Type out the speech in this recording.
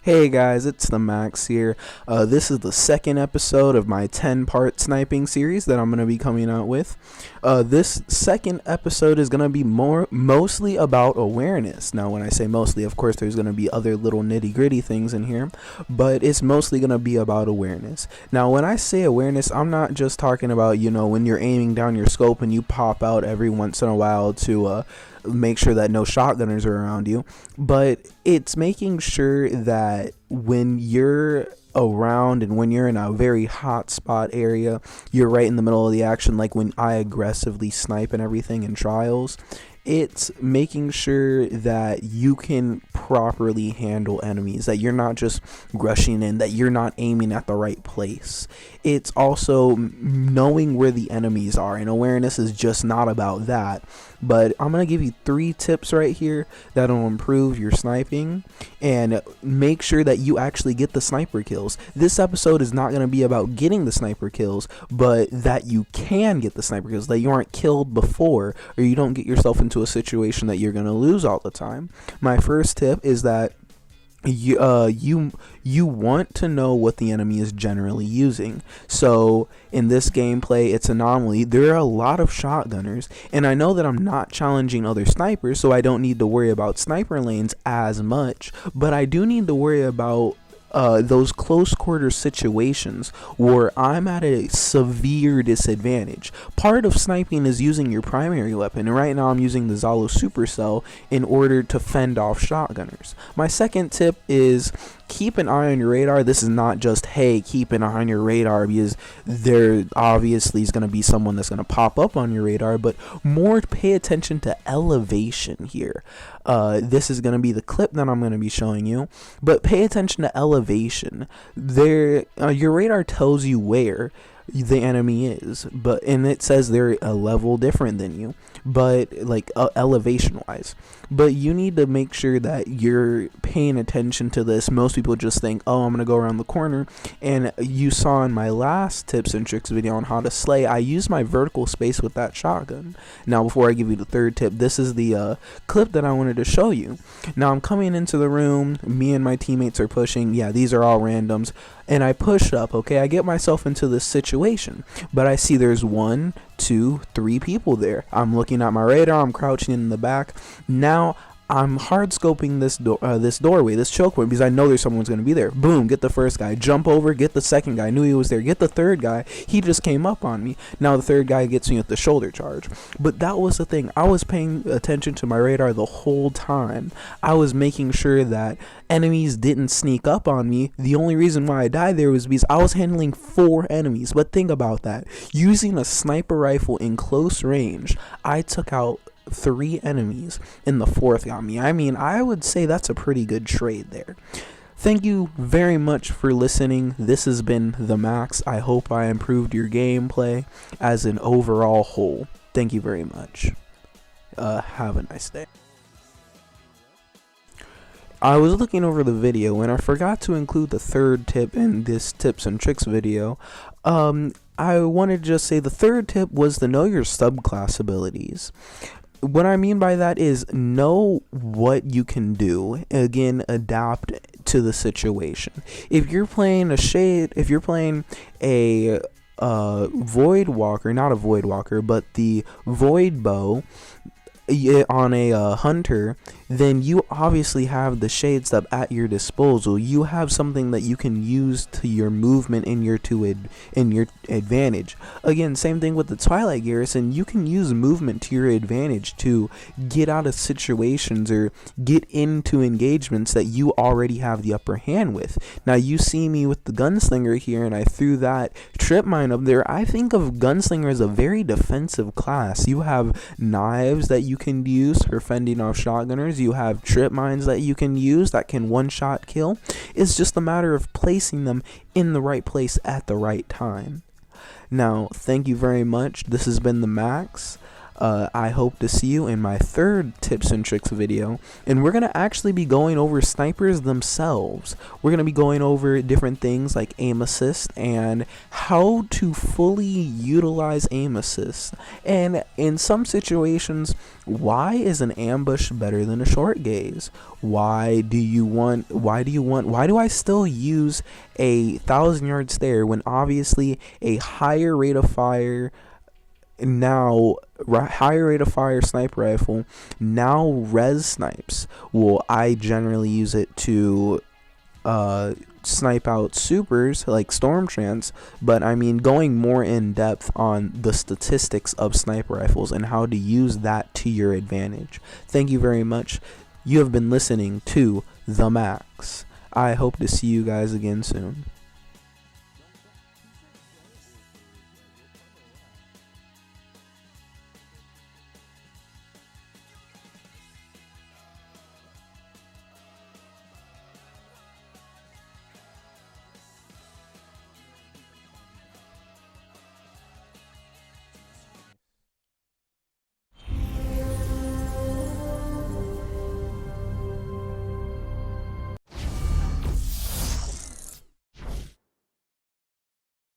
Hey guys, it's the Max here. This is the second episode of my 10-part sniping series that I'm going to be coming out with. This second episode is going to be mostly about awareness. Now, when I say mostly, of course, there's going to be other little nitty-gritty things in here, but it's mostly going to be about awareness. Now, when I say awareness, I'm not just talking about, when you're aiming down your scope and you pop out every once in a while to make sure that no shotgunners are around you, but it's making sure that when you're around and when you're in a very hot spot area, you're right in the middle of the action, like when I aggressively snipe and everything in trials. It's making sure that you can properly handle enemies, that you're not just rushing in, that you're not aiming at the right place. It's also knowing where the enemies are, and awareness is just not about that. But I'm going to give you 3 tips right here that'll improve your sniping and make sure that you actually get the sniper kills. This episode is not going to be about getting the sniper kills, but that you can get the sniper kills, that you aren't killed before, or you don't get yourself into a situation that you're going to lose all the time. My first tip is that you want to know what the enemy is generally using. So in this gameplay, it's Anomaly. There are a lot of shotgunners, and I know that I'm not challenging other snipers, so I don't need to worry about sniper lanes as much, but I do need to worry about those close quarter situations where I'm at a severe disadvantage. Part of sniping is using your primary weapon, and right now I'm using the Zalo Supercell in order to fend off shotgunners. My second tip is keep an eye on your radar. This is not just, hey, keep an eye on your radar, because there obviously is going to be someone that's going to pop up on your radar, but more pay attention to elevation here. This is going to be the clip that I'm going to be showing you, but pay attention to elevation. Your radar tells you where the enemy is, and it says they're a level different than you, but like elevation wise, but you need to make sure that you're paying attention to this. Most people just think, oh, I'm gonna go around the corner, and you saw in my last tips and tricks video on how to slay, I use my vertical space with that shotgun. Now, before I give you the third tip, this is the clip that I wanted to show you. Now I'm coming into the room, me and my teammates are pushing. Yeah, these are all randoms, and I push up. Okay, I get myself into this situation, but I see there's 1, 2, 3 people there. I'm looking at my radar, I'm crouching in the back. Now I'm hard scoping this doorway, this choke point, because I know there's someone's going to be there. Boom, get the first guy, jump over, get the second guy, I knew he was there, get the third guy, he just came up on me. Now the third guy gets me with the shoulder charge. But that was the thing, I was paying attention to my radar the whole time. I was making sure that enemies didn't sneak up on me. The only reason why I died there was because I was handling 4 enemies. But think about that, using a sniper rifle in close range, I took out 3 enemies, and the 4th got me. I mean, I would say that's a pretty good trade there. Thank you very much for listening. This has been the Max. I hope I improved your gameplay as an overall whole. Thank you very much. Have a nice day. I was looking over the video and I forgot to include the third tip in this tips and tricks video. I wanted to just say the third tip was to know your subclass abilities. What I mean by that is know what you can do. Again, adapt to the situation. If you're playing a shade, if you're playing a void walker, not a void walker, but the void bow on a hunter, then you obviously have the shade stuff at your disposal. You have something that you can use to your movement in your advantage. Again, same thing with the Twilight Garrison. You can use movement to your advantage to get out of situations or get into engagements that you already have the upper hand with. Now you see me with the Gunslinger here, and I threw that trip mine up there. I think of Gunslinger as a very defensive class. You have knives that you can use for fending off shotgunners. You have trip mines that you can use that can one-shot kill. It's just a matter of placing them in the right place at the right time. Now, thank you very much. This has been the Max. I hope to see you in my third tips and tricks video, and we're going to actually be going over snipers themselves. We're going to be going over different things like aim assist and how to fully utilize aim assist, and in some situations, why is an ambush better than a short gaze? Why do I still use a 1,000-yard stare when obviously a higher rate of fire sniper rifle now res snipes? Well, I generally use it to snipe out supers like storm trance, but I mean going more in depth on the statistics of sniper rifles and how to use that to your advantage. Thank you very much. You have been listening to The Max. I hope to see you guys again soon.